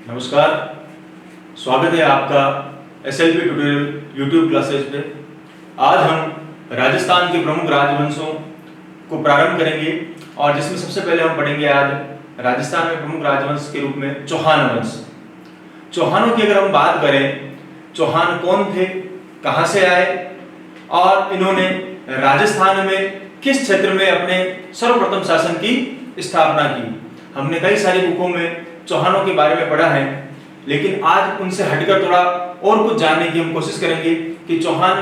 नमस्कार, स्वागत है आपका SLP ट्यूटोरियल यूट्यूब क्लासेस पे। आज हम राजस्थान के प्रमुख राजवंशों को प्रारंभ करेंगे और जिसमें सबसे पहले हम पढ़ेंगे आज राजस्थान में प्रमुख राजवंश के रूप में चौहान वंश। चौहानों की अगर हम बात करें, चौहान कौन थे, कहाँ से आए और इन्होंने राजस्थान में किस क्षेत्र में अपने सर्वप्रथम शासन की स्थापना की। हमने कई सारी बुकों में चौहानों के बारे में पढ़ा है, लेकिन आज उनसे हटकर थोड़ा और कुछ जानने की हम कोशिश करेंगे कि चौहान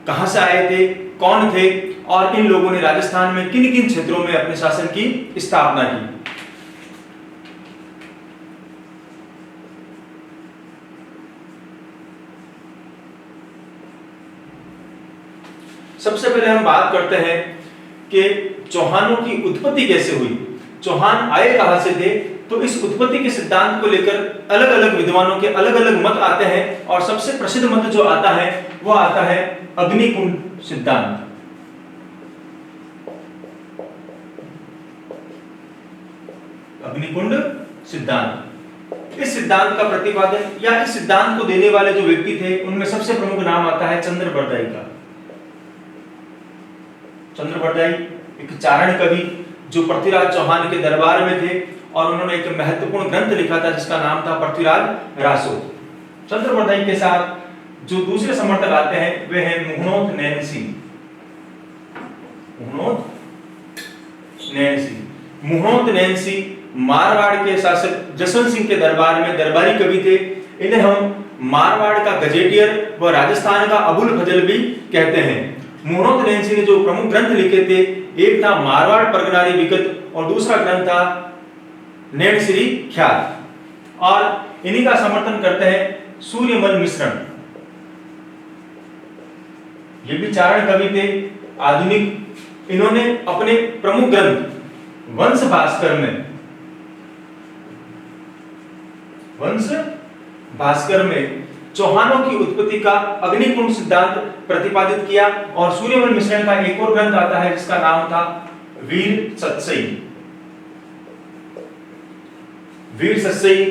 कहां से आए थे, कौन थे और इन लोगों ने राजस्थान में किन किन क्षेत्रों में अपने शासन की स्थापना की। सबसे पहले हम बात करते हैं कि चौहानों की उत्पत्ति कैसे हुई, चौहान आए कहां से थे। तो इस उत्पत्ति के सिद्धांत को लेकर अलग अलग विद्वानों के अलग अलग मत आते हैं और सबसे प्रसिद्ध मत जो आता है वह आता है अग्निकुंड सिद्धांत। अग्निकुंड सिद्धांत, इस सिद्धांत का प्रतिपादन या इस सिद्धांत को देने वाले जो व्यक्ति थे उनमें सबसे प्रमुख नाम आता है चंद्रबरदाई का। चंद्रबरदाई एक चारण कवि जो पृथ्वीराज चौहान के दरबार में थे और उन्होंने एक महत्वपूर्ण ग्रंथ लिखा था जिसका नाम था पृथ्वीराज रासो। चंद्रबरदाई के साथ जो दूसरे समर्थक आते हैं वे हैं मुहनोद नैनसी। मुहनोद नैनसी मारवाड़ के शासक जसवंत सिंह के दरबार में दरबारी कवि थे। इन्हें हम मारवाड़ का गजेटियर व राजस्थान का अबुल फजल भी कहते हैं। मुहनोद नैनसी ने जो प्रमुख ग्रंथ लिखे थे, एक था मारवाड़ परगनारी विगत और दूसरा ग्रंथ था नैनश्री ख्याल, और इन्हीं का समर्थन करते हैं सूर्यमल मिश्रण। ये भी चारण कवि थे आधुनिक। इन्होंने अपने प्रमुख ग्रंथ वंश भास्कर में चौहानों की उत्पत्ति का अग्निकुंड सिद्धांत प्रतिपादित किया और सूर्यमल मिश्रण का एक और ग्रंथ आता है जिसका नाम था वीर सत्सई। वीर सत्सई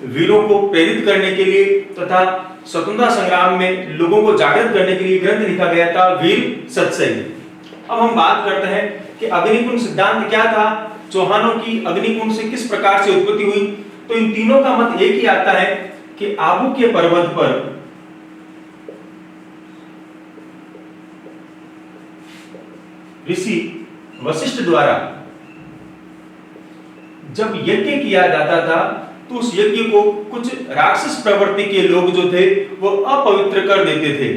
वीरों को प्रेरित करने के लिए तथा स्वतंत्रता संग्राम में लोगों को जागृत करने के लिए ग्रंथ लिखा गया था वीर सत्सई। अब हम बात करते हैं कि अग्निकुंड सिद्धांत क्या था, चौहानों की अग्निकुंड से किस प्रकार से उत्पत्ति हुई। तो इन तीनों का मत एक ही आता है कि आबू के पर्वत पर ऋषि वशिष्ठ द्वारा जब यज्ञ किया जाता था तो उस यज्ञ को कुछ राक्षस प्रवृत्ति के लोग जो थे वो अपवित्र कर देते थे।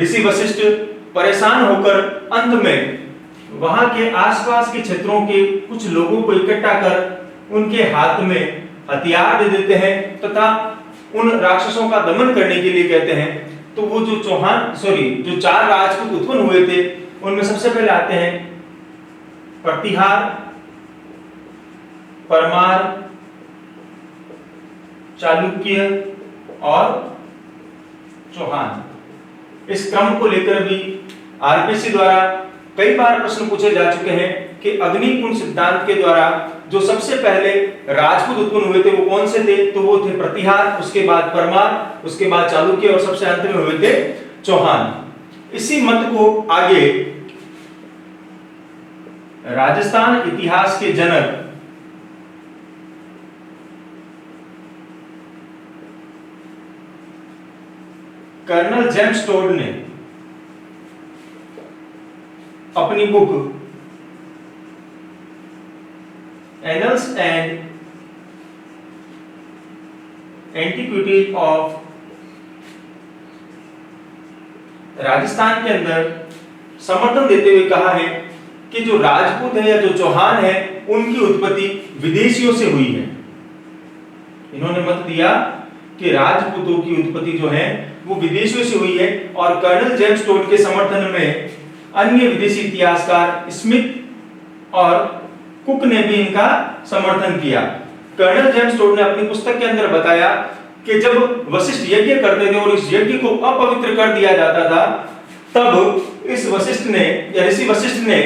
ऋषि वशिष्ठ परेशान होकर अंत में वहां के आसपास के क्षेत्रों के कुछ लोगों को इकट्ठा कर उनके हाथ में हथियार दे देते हैं तथा उन राक्षसों का दमन करने के लिए कहते हैं। तो वो जो जो चार राजपूत उत्पन्न हुए थे उनमें सबसे पहले आते हैं प्रतिहार, परमार, चालुक्य और चौहान। इस क्रम को लेकर भी आरपीसी द्वारा कई बार प्रश्न पूछे जा चुके हैं कि अग्निकुंड सिद्धांत के द्वारा जो सबसे पहले राजपूत उत्पन्न हुए थे वो कौन से थे। तो वो थे प्रतिहार, उसके बाद परमार, उसके बाद चालुक्य और सबसे अंत में हुए थे चौहान। इसी मत को आगे राजस्थान इतिहास के जनक कर्नल जेम्स टोड ने अपनी book annuls and antiquity of Rajasthan के अंदर समर्थन देते हुए कहा है कि जो राजपूत है या जो चौहान है उनकी उत्पत्ति विदेशियों से हुई है। इन्होंने मत दिया कि राजपूतों की उत्पत्ति जो है वो विदेशियों से हुई है और कर्नल जेम्स टोड के समर्थन में अन्य विदेशी इतिहासकार स्मिथ और कुक ने भी इनका समर्थन किया। कर्नल जेम्स टोड ने अपनी पुस्तक के अंदर बताया कि जब वशिष्ठ यज्ञ करते थे और इस यज्ञ को अपवित्र कर दिया जाता था तब इस वशिष्ठ ने या ऋषि वशिष्ठ ने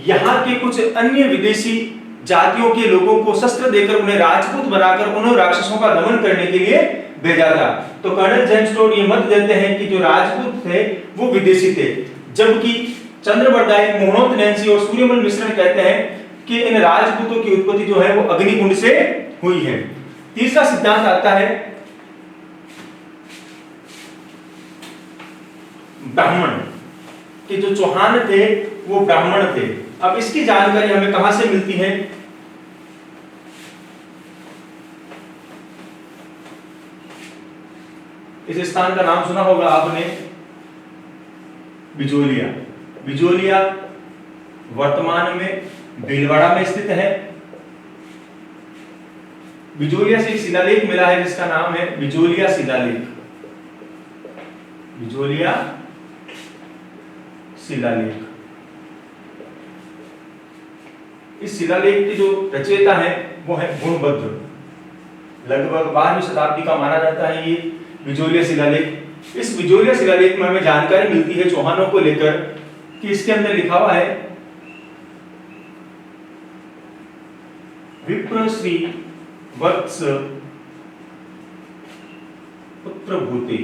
यहाँ के कुछ अन्य विदेशी जातियों के लोगों को शस्त्र देकर उन्हें राजपूत बनाकर उन्हें राक्षसों का दमन करने के लिए भेजा था। तो कर्नल जेम्स टोड ये मत देते हैं कि जो राजपूत थे वो विदेशी थे, जबकि चंद्रबरदाई, मोहनोत नैन्सी और सूर्यमल मिश्र कहते हैं कि इन राजपूतों की उत्पत्ति जो है वो अग्निकुंड से हुई है। तीसरा सिद्धांत आता है ब्राह्मण, कि जो चौहान थे वो ब्राह्मण थे। अब इसकी जानकारी हमें कहां से मिलती है? इस स्थान का नाम सुना होगा आपने, बिजोलिया। बिजोलिया वर्तमान में भीलवाड़ा में स्थित है। बिजोलिया से एक शिलालेख मिला है जिसका नाम है बिजोलिया शिलालेख। बिजोलिया शिलालेख। इस शिलालेख के जो रचयिता है वो है गुणभद्र। लगभग 12वीं शताब्दी का माना जाता है ये बिजोलिया शिलालेख। इस बिजोलिया शिलालेख में हमें जानकारी मिलती है चौहानों को लेकर कि इसके अंदर लिखा हुआ है विप्र श्री वत्स पुत्र भूते,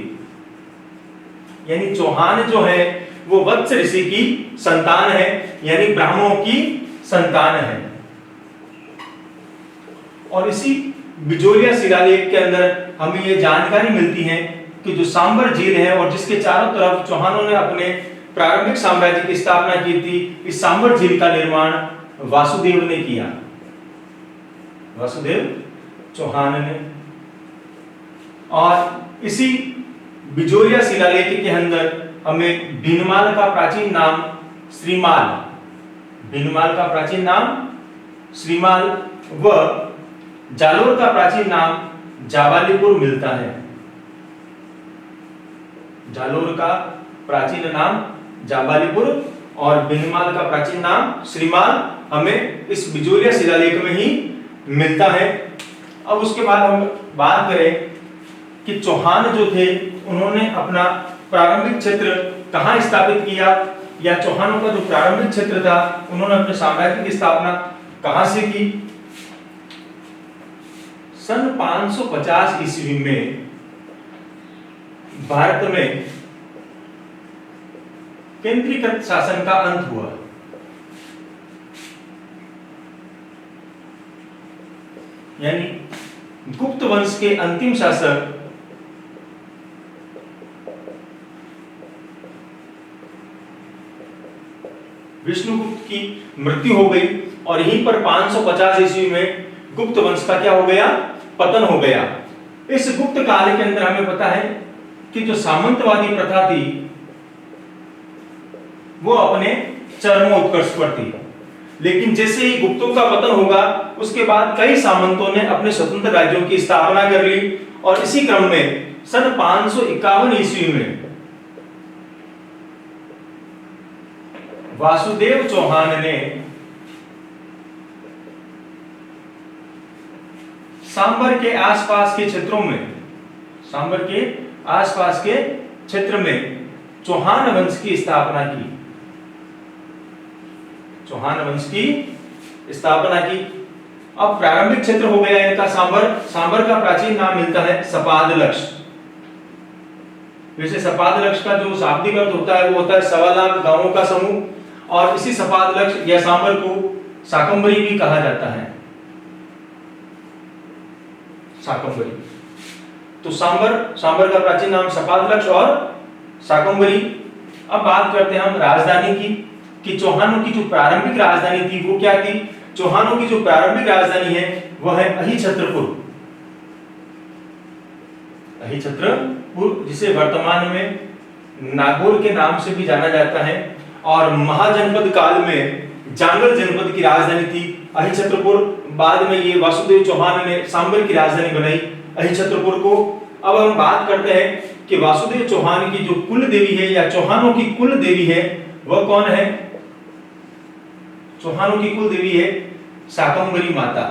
यानी चौहान जो है वो वत्स ऋषि की संतान है, यानी ब्राह्मणों की संतान है। और इसी बिजोलिया शिलालेख के अंदर हमें ये जानकारी मिलती है कि जो सांबर झील है और जिसके चारों तरफ चौहानों ने अपने प्रारंभिक साम्राज्य की स्थापना की थी, इस सांबर झील का निर्माण वासुदेव ने किया, वासुदेव चौहान ने। और इसी बिजोलिया शिलालेख के अंदर हमें भीनमाल का प्राचीन नाम श्रीमाल, भीनमाल का प्राचीन नाम श्रीमाल व जालोर का प्राचीन नाम जाबालीपुर मिलता है। जालोर का प्राचीन नाम जाबालीपुर और भीनमाल का प्राचीन नाम श्रीमाल हमें इस बिजोलिया शिलालेख में ही मिलता है। अब उसके बाद हम बात करें कि चौहान जो थे उन्होंने अपना प्रारंभिक क्षेत्र कहां स्थापित किया, या चौहानों का जो प्रारंभिक क्षेत्र था उन्होंने अपने साम्राज्य की स्थापना कहां से की। सन 550 ईस्वी में भारत में केंद्रीकृत शासन का अंत हुआ। यानी गुप्त वंश के अंतिम शासक विष्णुगुप्त की मृत्यु हो गई और यहीं पर 550 ईस्वी में गुप्त वंश का क्या हो गया? पतन हो गया। इस गुप्त काल के अंदर हमें पता है कि जो सामंतवादी प्रथा थी वो अपने चरमोत्कर्ष पर थी, लेकिन जैसे ही गुप्तों का पतन होगा उसके बाद कई सामंतों ने अपने स्वतंत्र राज्यों की स्थापना कर ली। और इसी क्रम में सन 551 ईस्वी में वासुदेव चौहान ने सांबर के आसपास के क्षेत्रों में, सांबर के आसपास के क्षेत्र में चौहान वंश की स्थापना की, चौहान वंश की स्थापना की। अब प्रारंभिक क्षेत्र हो गया इनका सांबर। सांबर का प्राचीन नाम मिलता है सपादलक्ष। वैसे सपादलक्ष का जो शाब्दिक अर्थ होता है वो होता है 1.25 लाख गांवों का समूह, और इसी सपादलक्ष या सांबर को शाकंभरी भी कहा जाता है, शाकंभरी। तो सांबर का प्राचीन नाम सपादलक्ष और शाकंभरी। अब बात करते हैं हम राजधानी की, कि चौहानों की जो प्रारंभिक राजधानी थी वो क्या थी। चौहानों की जो प्रारंभिक राजधानी है वह है अहिछत्रपुर। अहिछत्रपुर जिसे वर्तमान में नागौर के नाम से भी जाना जाता है, और महाजनपद काल में जांगल जनपद की राजधानी थी अहिछत्रपुर। बाद में ये वासुदेव चौहान ने सांबर की राजधानी बनाई अहिछत्रपुर को। अब हम बात करते हैं कि वासुदेव चौहान की जो कुल देवी है या चौहानों की कुल देवी है वह कौन है। चौहानों की कुल देवी है शाकंभरी माता।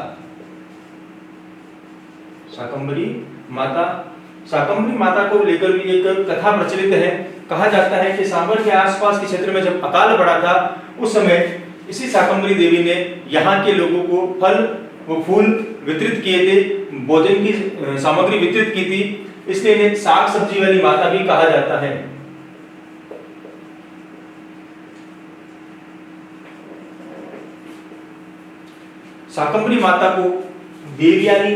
शाकंभरी माता, शाकंभरी माता को लेकर भी एक कथा प्रचलित है। कहा जाता है कि सांबर के आसपास के क्षेत्र में जब अकाल पड़ा था उस समय इसी शाकंभरी देवी ने यहाँ के लोगों को फल व फूल वितरित किए थे, भोजन की सामग्री वितरित की थी, इसलिए इन्हें साग सब्जी वाली माता भी कहा जाता है। शाकंभरी माता को देवयानी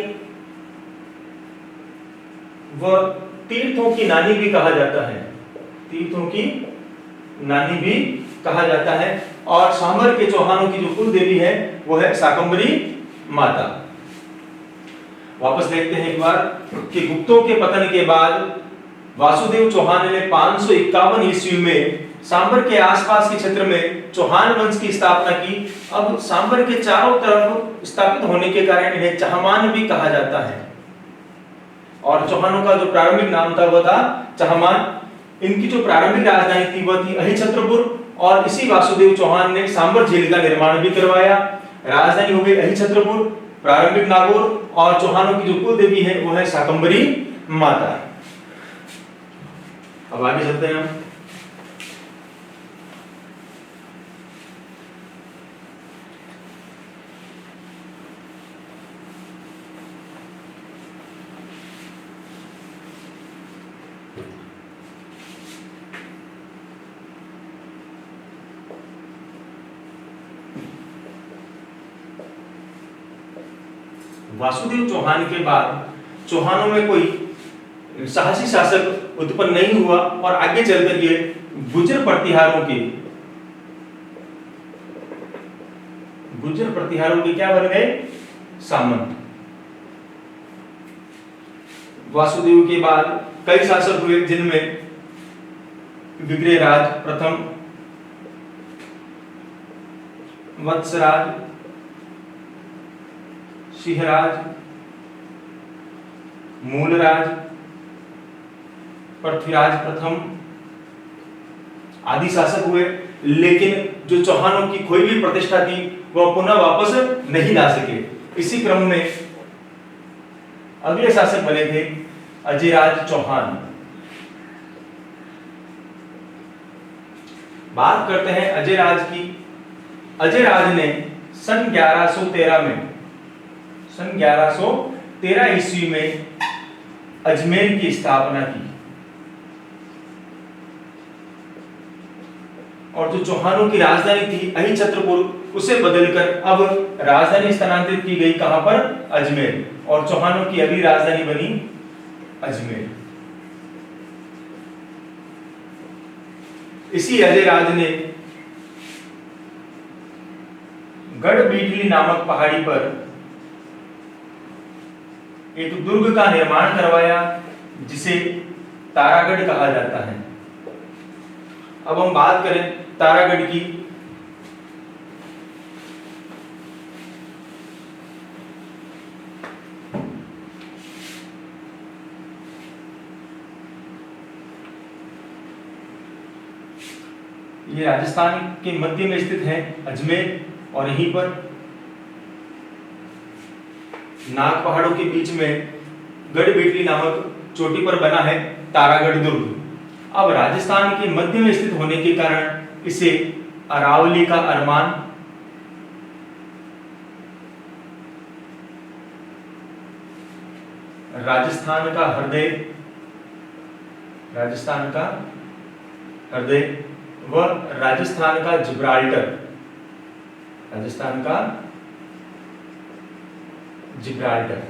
व तीर्थों की नानी भी कहा जाता है, तीर्थों की नानी भी कहा जाता है। और सांबर के चौहानों की जो कुल देवी है वो है शाकंभरी माता। वापस देखते हैं एक बार कि गुप्तों के पतन के बाद वासुदेव चौहान ने 551 ईस्वी में सांबर के आसपास के क्षेत्र में चौहान वंश की स्थापना की। अब सांबर के चारों तरफ स्थापित होने के कारण इन्हें चहमान भी कहा जाता है, और चौहानों का जो प्रारंभिक नाम था वह था चहमान। इनकी जो प्रारंभिक राजधानी थी वह थी अहिछत्रपुर, और इसी वासुदेव चौहान ने सांबर झील का निर्माण भी करवाया। राजधानी हो गई अहिछत्रपुर, प्रारंभिक नागौर, और चौहानों की जो कुल देवी है वो है शाकंभरी माता। अब आगे चलते हैं हम। वासुदेव चौहान के बाद चौहानों में कोई साहसी शासक उत्पन्न नहीं हुआ, और आगे चलकर ये गुर्जर प्रतिहारों के क्या बन गए? सामंत। वासुदेव के बाद कई शासक हुए, जिनमें विग्रहराज प्रथम, वत्सराज, सिंहराज, मूलराज, पृथ्वीराज प्रथम आदि शासक हुए। लेकिन जो चौहानों की खोई हुई प्रतिष्ठा थी वह पुनः वापस नहीं ला सके। इसी क्रम में अगले शासक बने थे अजयराज चौहान। बात करते हैं अजयराज की। अजयराज ने सन 1113 ईस्वी में अजमेर की स्थापना की, और जो चौहानों की राजधानी थी अहिछत्रपुर उसे बदलकर अब राजधानी स्थानांतरित की गई, कहां पर? अजमेर, और चौहानों की अगली राजधानी बनी अजमेर। इसी अजयराज ने गढ़बीटली नामक पहाड़ी पर एक दुर्ग का निर्माण करवाया, जिसे तारागढ़ कहा जाता है। अब हम बात करें तारागढ़ की। ये राजस्थान के मध्य में स्थित है अजमेर, और यहीं पर नाग पहाड़ों के बीच में गढ़बीटली नामक चोटी पर बना है तारागढ़ दुर्ग। अब राजस्थान के मध्य में स्थित होने के कारण इसे अरावली का अरमान, राजस्थान का हृदय व राजस्थान का जिब्राल्टर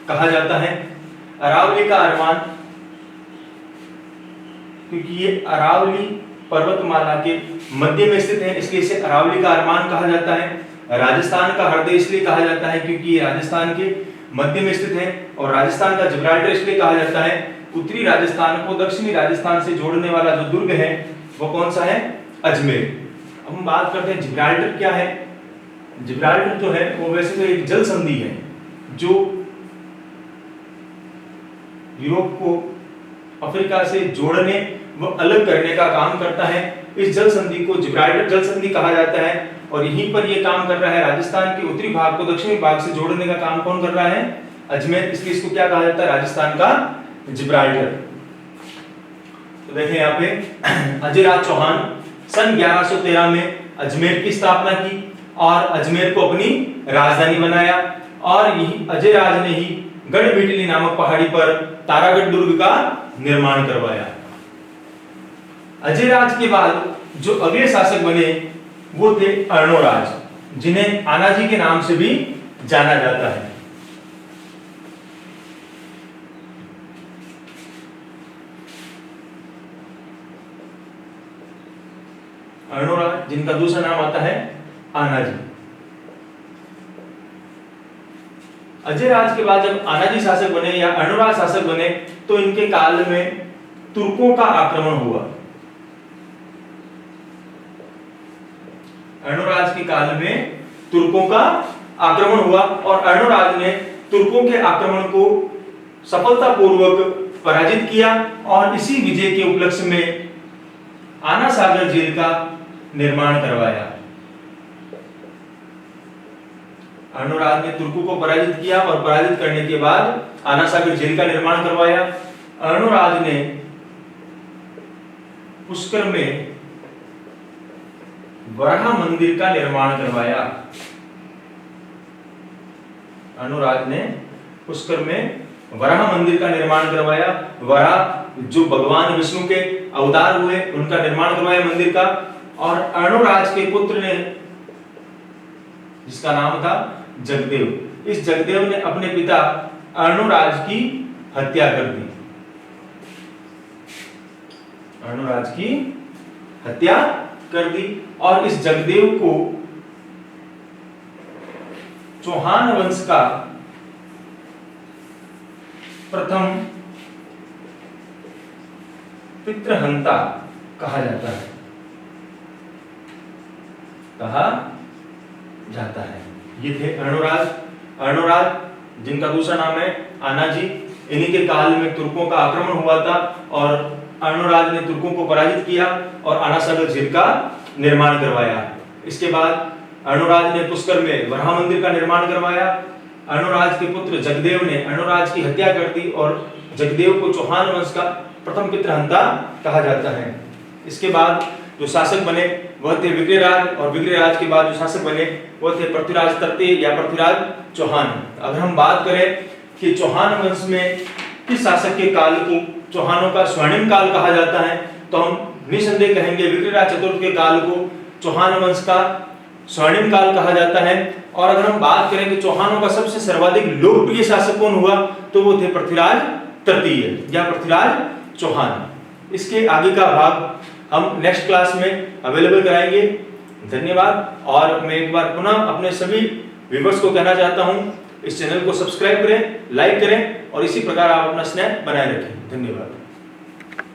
कहा जाता है। अरावली का अरमान क्योंकि ये अरावली पर्वतमाला के मध्य में स्थित है, इसलिए इसे अरावली का अरमान कहा जाता है। राजस्थान का हृदय इसलिए कहा जाता है क्योंकि ये राजस्थान के मध्य में स्थित है, और राजस्थान का जिब्राल्टर इसलिए कहा जाता है उत्तरी राजस्थान को दक्षिणी राजस्थान से जोड़ने वाला जो दुर्ग है वो कौन सा है? अजमेर। अब हम बात करते हैं जिब्राल्टर क्या है। जिब्राल्टर जो है वो वैसे तो एक जल संधि है जो यूरोप को अफ्रीका से जोड़ने व अलग करने का काम करता है। इस जल संधि को जिब्राल्टर जल संधि कहा जाता है, और यहीं पर यह काम कर रहा है राजस्थान के उत्तरी भाग को दक्षिणी भाग से जोड़ने का काम कौन कर रहा है? अजमेर। इसलिए इसको क्या कहा जाता है? राजस्थान का जिब्राल्टर। तो देखें यहाँ पे अजयराज चौहान सन 1113 में अजमेर की स्थापना की और अजमेर को अपनी राजधानी बनाया और यही अजयराज ने ही गढ़बीटली नामक पहाड़ी पर तारागढ़ दुर्ग का निर्माण करवाया। अजयराज के बाद जो अगले शासक बने वो थे अर्णोराज, जिन्हें आनाजी के नाम से भी जाना जाता है। अर्णोराज, जिनका दूसरा नाम आता है आनाजी। अजयराज के बाद जब आनाजी शासक बने या अर्णोराज शासक बने तो इनके काल में तुर्कों का आक्रमण हुआ। अर्णोराज के काल में तुर्कों का आक्रमण हुआ और अर्णोराज ने तुर्कों के आक्रमण को सफलतापूर्वक पराजित किया और इसी विजय के उपलक्ष्य में आना सागर झील का निर्माण करवाया। अर्णोराज ने तुर्कों को पराजित किया और पराजित करने के बाद आना सागर झील का निर्माण करवाया। अर्णोराज ने पुष्कर में वराह मंदिर का निर्माण करवाया। अर्णोराज ने पुष्कर में वराह मंदिर का निर्माण करवाया। वराह जो भगवान विष्णु के अवतार हुए उनका निर्माण करवाया मंदिर का। और अर्णोराज के पुत्र ने, जिसका नाम था जगदेव, इस जगदेव ने अपने पिता अर्णोराज की हत्या कर दी। अर्णोराज की हत्या कर दी और इस जगदेव को चौहान वंश का प्रथम पितृहंता कहा जाता है। ये थे अर्णोराज। अर्णोराज जिनका दूसरा नाम है आनाजी, इन्हीं के काल में तुर्कों का आक्रमण हुआ था और अर्णोराज ने तुर्कों को पराजित किया और आना सागर झील का निर्माण करवाया। इसके बाद अर्णोराज ने पुष्कर में वराह मंदिर का निर्माण करवाया। अर्णोराज के पुत्र जगदेव ने अर्णोराज की हत्या कर दी और जगदेव को चौहान वंश का प्रथम पितृहंता कहा जाता है। इसके बाद जो शासक बने वह थे विग्रहराज और विग्रहराज के बाद जो शासक बने वह थे पृथ्वीराज तृतीय या पृथ्वीराज चौहान। अगर हम बात करें कि चौहान वंश में किस शासक के काल को चौहानों का स्वर्णिम काल कहा जाता है तो हम निसंदेह कहेंगे विग्रहराज चतुर्थ के काल को चौहान वंश का स्वर्णिम काल कहा जाता है। और अगर हम बात करें कि चौहानों का सबसे सर्वाधिक लोकप्रिय शासक कौन हुआ तो वो थे पृथ्वीराज तृतीय या पृथ्वीराज चौहान। इसके आगे का भाग हम नेक्स्ट क्लास में अवेलेबल कराएंगे। धन्यवाद। और मैं एक बार पुनः अपने सभी व्यूअर्स को कहना चाहता हूं, इस चैनल को सब्सक्राइब करें, लाइक करें और इसी प्रकार आप अपना स्नेह बनाए रखें। धन्यवाद।